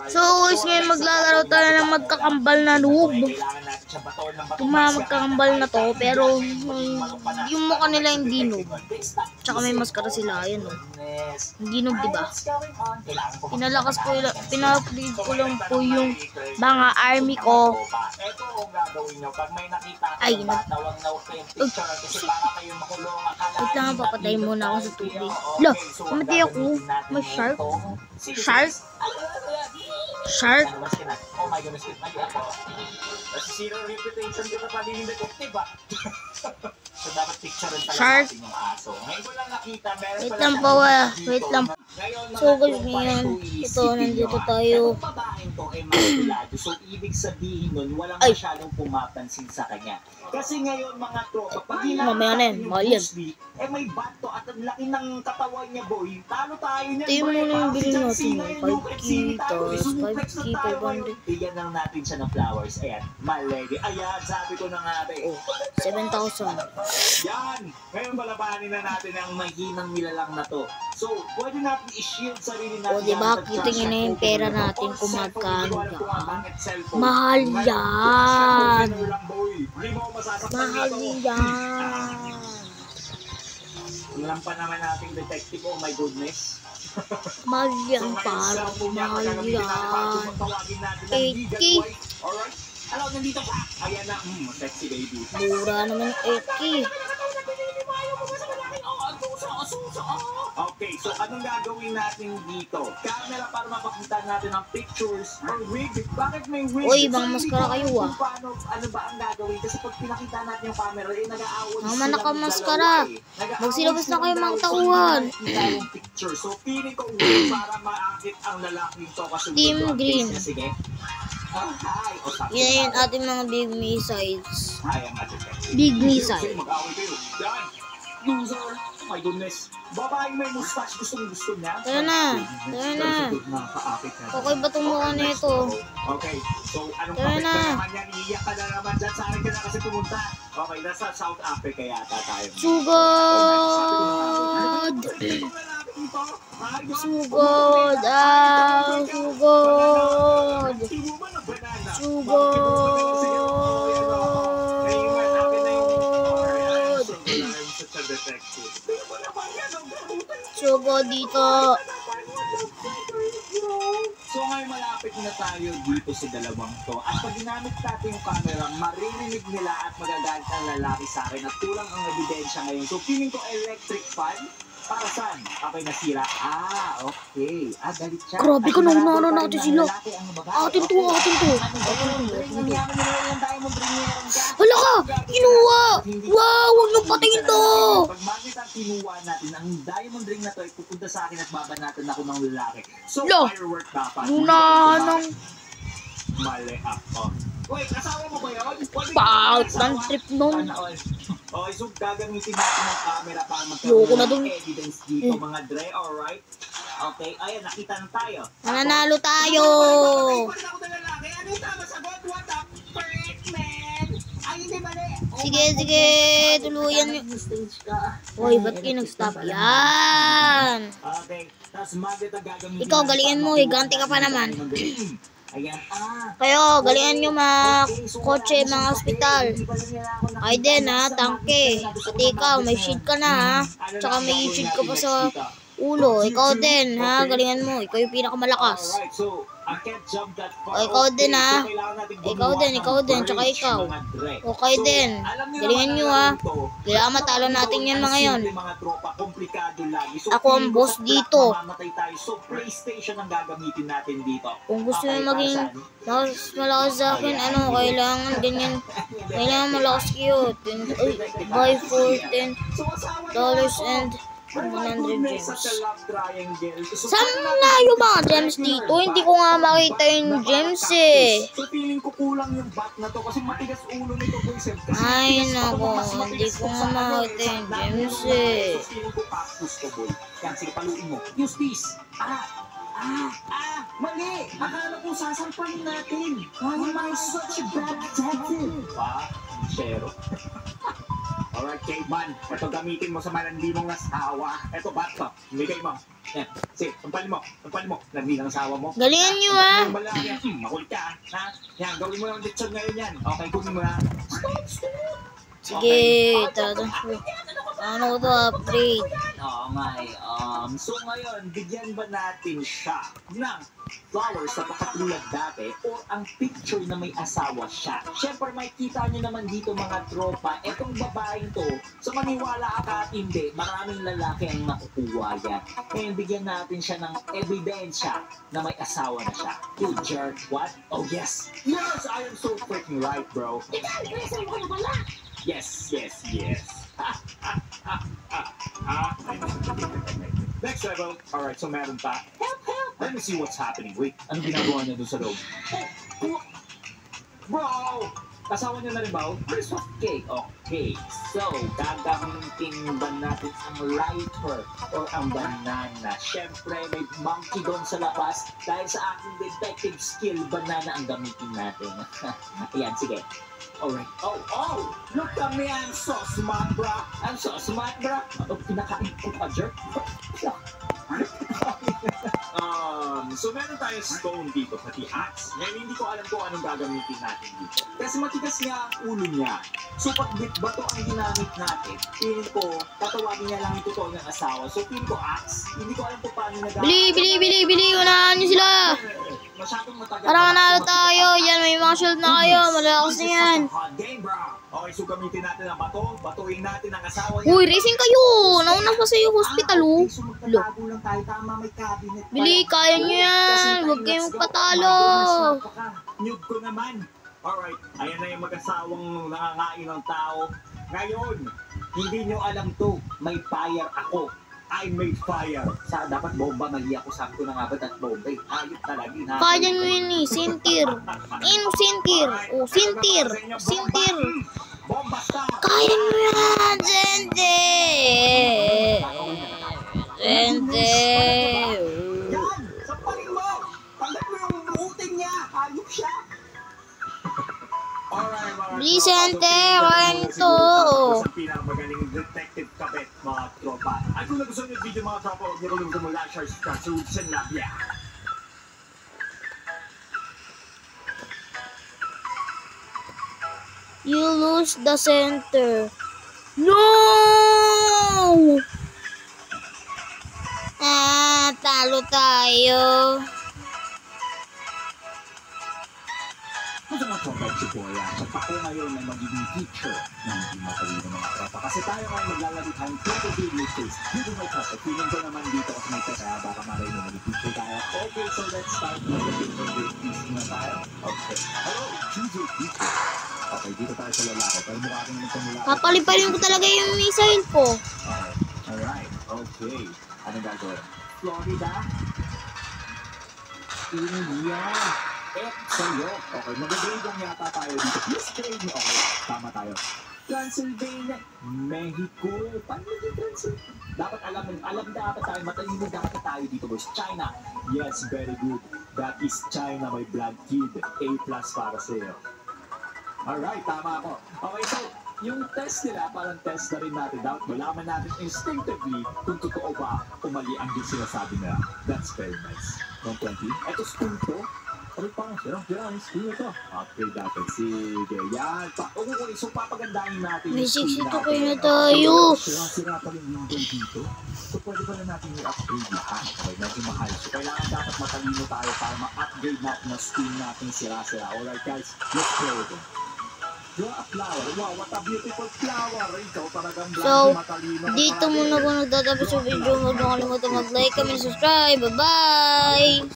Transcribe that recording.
So guys, ngayon maglalaro tayo ng magkakambal na noob. Yung mga magkakambal na to, pero yung mukha nila hindi noob. Tsaka may maskara sila, ayun o. Hindi noob, diba? Pinaplead ko lang po yung mga army ko. Ay, wait lang, papatayin muna ako sa tubig. Lo, namatay ako. May shark. Shark? Shark? Oh my goodness, zero reputation ko na pala yung detective ah. So dapat picturean talaga natin yung aso. Ngayon ko lang nakita, meron wait lang po, wait lang. So guys, ngayon, ito, nandito tayo. So ibig sabihin nun, walang masyadong pumapansin sa kanya. Kasi ngayon mga tropa, pag hinahatan yung Bruce Lee, may bato at ang laki ng katawan niya boy, talo tayo niya. Ito yung muna yung bilhin natin, 5K, tapos 5K, 500. Bigyan lang natin siya ng flowers. Ayan, malegi. Ayan, sabi ko na nga rin. 7,000. Yan! Ngayon balabanin na natin ang mahinang nilalang na to. So, pwede natin i-shield sarili natin. O diba, kita nyo na yung pera natin kung magkano yan. Mahal yan! Mahal yan! Ilang pa naman nating detective, oh my goodness. Mahal yan, parang mahal yan. 8K. Alright. Hello, nandito pa. Ayan na, sexy baby. Mura naman 8K. Okay, so anong gagawin natin dito? Camera para mapakita natin ang pictures or wig. Bakit may wig? Uy, ibang maskara kayo ah. Ano ba ang gagawin? Kasi pag pinakita natin yung camera, nag-aawon sila. Naman nakamaskara. Magsilabas na kayo mga tauhan. So feeling ko wig para maakit ang lalaking to kasi Team Green. Sige. Yan yung ating mga big missiles. Big missiles. Loser. Oh my goodness. Babaeng may mustache, gusto niya. Kaya na. Kaya na. Okay ba itong mukha na ito? Okay. So, anong kapit na naman yan? Iiyak ka na naman dyan. Saan ka na kasi pumunta? Okay, nasa South Africa yata tayo. Sugod! Sugod! Ah! Sugod! Sugod dito. So ngayon malapit na tayo dito sa dalawang to. At pag ginamit natin yung camera, maririnig nila at magagalit ang lalaki sa akin at kulang ang ebidensya ngayon. So feeling ko electric fan. Para saan? Okay, nasira. Okay. Galit siya. Grabe ka nung natin sila. Atin to. Hala ka! Kinuha! Wow! Huwag nung patayin to! Pag makita ang kinuha natin, ang diamond ring na to ay pupunta sa akin at babanatan ako ng lalaki. So, firework dapat. Lunahan ng... Mali ako. Wait, asawa mo ba yun? Paut ng trip nun. Okay, so gagamitin natin ang camera para magkaroon ng evidence dito, mga dre, alright? Okay, ayan, nakita na tayo. Nananalo tayo! Sige, tuluyan nyo. Uy, ba't kayo nag-stop? Yan! Okay, tapos magnet ang gagamitin. Ikaw, galingan mo, higanti ka pa naman. Ayan, kayo, galingan nyo mga kotse, mga ospital. Ay din ha, tangke. Pati ikaw, may shield ka na ha. Tsaka may shield ka pa sa ulo. Ikaw din ha, galingan mo. Ikaw yung pinakamalakas. O ikaw din ha. Ikaw din, tsaka ikaw. Okay din. Galingan nyo ha. Kailangan matalo natin yan mga yon. Ako ang boss dito. Kung gusto nyo maging mas malakas sa akin, kailangan ganyan. Kailangan malakas kayo. Buy for $10 and 100 gems. Saan na yung mga gems dito? Hindi ko nga makita yung gems eh. Ay nako, hindi ko nga makita yung gems eh. Mali! Akala ko sasampahin natin. Why am I such a bad detective? Shero. Alright, caveman. Ito gamitin mo sa malandi mong asawa. Ito, bato. Bigay mo. Yan. Sige, sampalin mo. Sampalin mo. Landi ng asawa mo. Galingan nyo ah. Makulit ka ha. Yan, gawin mo yung lechon ngayon yan. Okay, kunin mo na. Sige, ano to upgrade? Oo nga eh. So ngayon, bigyan ba natin siya ng flowers na katulad dati o ang picture na may asawa siya? Siyempre, makikita nyo naman dito mga tropa, etong babaeng to, so maniwala ka at hindi, maraming lalaki ang nakukuha yan. Ngayon, bigyan natin siya ng ebidensya na may asawa na siya. You jerk, what? Oh yes! Yes, I am so freaking right, bro. Yes, yes, yes. Next level. Alright, so meron pa. Let me see what's happening. Wait, anong ginagawa niya doon sa loob? Bro! Kasawa niyo na rin ba? Piece of cake. Okay. So, gagamitin ba natin ang lighter or ang banana? Siyempre, may monkey doon sa labas. Dahil sa aking detective skill, banana ang gamitin natin. Ayan, sige. Alright. Oh! Look at me, I'm so smart, bro. I'm so smart, bro. Pinakain ko pa, jerk. So meron tayong stone dito, pati axe. Ngayon hindi ko alam kung anong gagamitin natin dito. Kasi matigas nga ang ulo niya. So pag bato ang ginamit natin, feeling ko, tatawagin niya lang ito to ng asawa. So feeling ko axe, hindi ko alam kung paano nagamit. Bili! Unahan nyo sila! Masyadong matagal. Para manalo tayo! Yan, may mga shield na kayo! Malakas na yan! Okay, so gamitin natin ang bato. Batuin natin ang asawa niya. Uy, racing kayo! Nauna pa sa iyo hospital, oh. Okay, so magtatago lang tayo. Tama, may cabinet. Bili, kaya nyo yan! Huwag kayong magpatalo! Nude ko naman. Alright, ayan na yung mag-asawang nangangain ng tao. Ngayon, hindi nyo alam to. May fire ako. I made fire. Dapat bomba, mali ako. Sabi ko na nga ba't at bomba eh. Ayot talaga. Kaya nyo yun eh, sintir. Sintir. Oh, sintir. Bomba stop! Kaya nyo yan, Sente. Yan! Sampalin mo! Tanggal mo yung buutin niya! Ayop siya! Vicente, kwento. Sa pinakamagaling detective kabit, mga tropa. At kung nagustuhan yung video, mga tropa, huwag niyo kalimutan mo like, share, subscribe, sa Labia. You lose the center. No! Talo tayo. Mga tropa, si Boya. At ako ngayon ay magiging teacher ng hindi matalino mga tropa. Kasi tayo ngayon maglalaro tayong 20 video quiz. Dito may tropa. Feeling ko naman dito kasi may kaya baka maray mo mag-teacher tayo. Okay, so let's start with the video quiz na tayo. Okay. Hello, choose your teacher. Okay, dito tayo sa lalaki. Pero mukha aking naman tumula. Papalipalin ko talaga yung missile ko. Alright, okay. Ano gagawin? Florida? India? Sa'yo. Okay, mag-grade lang yata tayo dito. Please grade me. Okay, tama tayo. Transylvania, Mexico. Paano naging Transylvania? Dapat alam dapat tayo, matalino dapat tayo dito, boys. China. Yes, very good. That is China, my blood kid. A+ para sa'yo. Alright, tama ako. Okay, so, yung test nila, parang test na rin natin. Dapat malaman natin instinctively kung totoo ba o mali ang sinasabi nila. That's very nice. 120. Ito, spoon to. Ano pa? Yan, spoon ito. Upgrade natin. Sige, yan. So, papagandahin natin. May 62 kayo na tayo. Sira pa rin window dito. So, pwede pa rin natin i-upgrade lahat. Okay, medyo mahal. So, kailangan dapat matalino tayo para ma-upgrade natin na spoon natin sira-sira. Alright, guys. Let's play it. Draw a flower. Wow, what a beautiful flower. Ikaw talagang So, matalino. dito muna po nagtatapos yung video. Huwag niyo kalimutan mag-like, comment, subscribe. Bye-bye!